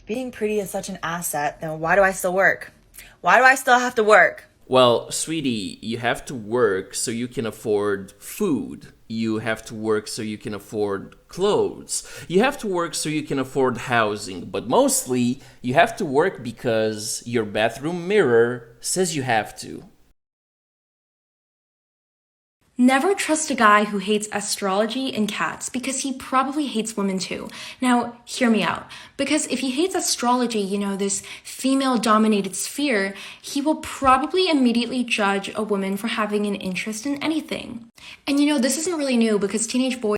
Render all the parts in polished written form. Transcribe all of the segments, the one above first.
being pretty is such an asset, then why do I still work? Why do I still have to work? Well, sweetie, you have to work so you can afford food. You have to work so you can afford clothes. You have to work so you can afford housing. But mostly, you have to work because your bathroom mirror says you have to. Never trust a guy who hates astrology and cats because he probably hates women too. Now, hear me out. Because if he hates astrology, this female-dominated sphere, he will probably immediately judge a woman for having an interest in anything. And this isn't really new because teenage boys...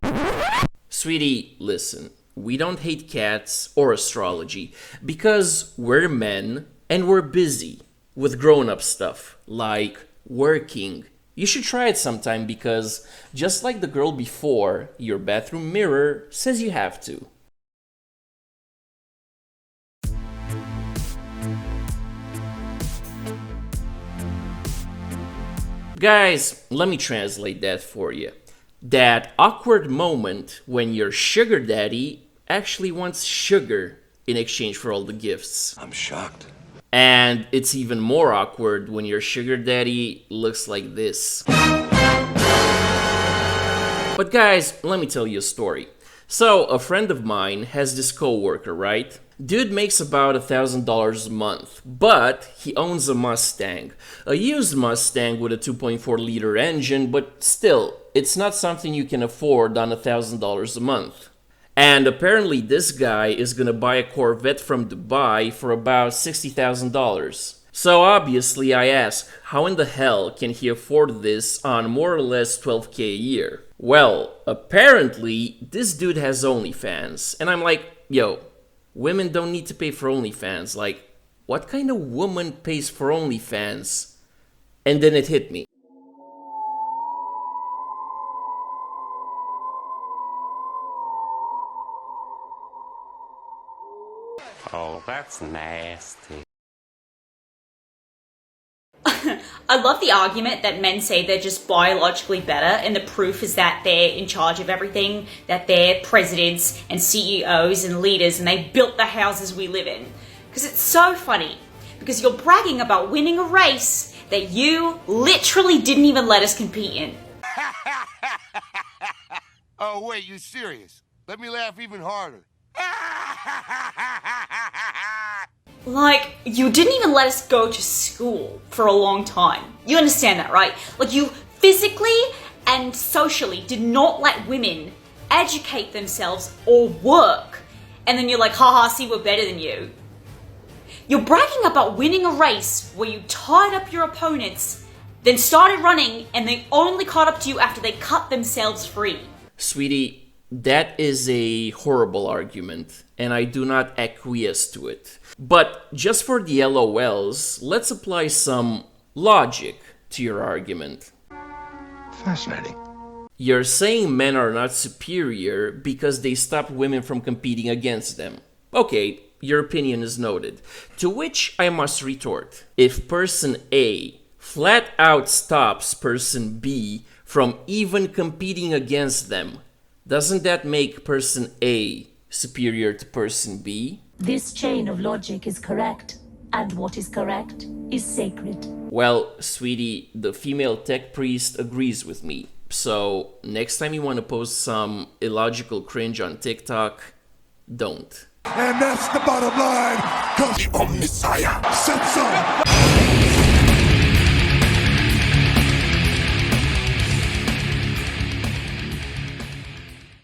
Sweetie, listen. We don't hate cats or astrology because we're men and we're busy with grown-up stuff like working. You should try it sometime because, just like the girl before, your bathroom mirror says you have to. Guys, let me translate that for you. That awkward moment when your sugar daddy actually wants sugar in exchange for all the gifts. I'm shocked. And it's even more awkward when your sugar daddy looks like this. But guys, let me tell you a story. So, a friend of mine has this coworker, right? Dude makes about $1,000 a month, but he owns a Mustang. A used Mustang with a 2.4-liter engine, but still, it's not something you can afford on $1,000 a month. And apparently this guy is gonna buy a Corvette from Dubai for about $60,000. So obviously I ask, how in the hell can he afford this on more or less $12K a year? Well, apparently this dude has OnlyFans. And I'm like, yo, women don't need to pay for OnlyFans. Like, what kind of woman pays for OnlyFans? And then it hit me. Oh, that's nasty. I love the argument that men say they're just biologically better, and the proof is that they're in charge of everything, that they're presidents and CEOs and leaders, and they built the houses we live in. Because it's so funny, because you're bragging about winning a race that you literally didn't even let us compete in. Oh, wait, you serious? Let me laugh even harder. Like, you didn't even let us go to school for a long time. You understand that, right? Like, you physically and socially did not let women educate themselves or work. And then you're like, haha, see, we're better than you. You're bragging about winning a race where you tied up your opponents, then started running, and they only caught up to you after they cut themselves free. Sweetie, that is a horrible argument, and I do not acquiesce to it. But just for the LOLs, let's apply some logic to your argument. Fascinating. You're saying men are not superior because they stopped women from competing against them. Okay, your opinion is noted. To which I must retort, if person A flat out stops person B from even competing against them, doesn't that make person A superior to person B? This chain of logic is correct, and what is correct is sacred. Well, sweetie, the female tech priest agrees with me. So, next time you want to post some illogical cringe on TikTok, don't. And that's the bottom line, 'cause I'm Messiah. Set some.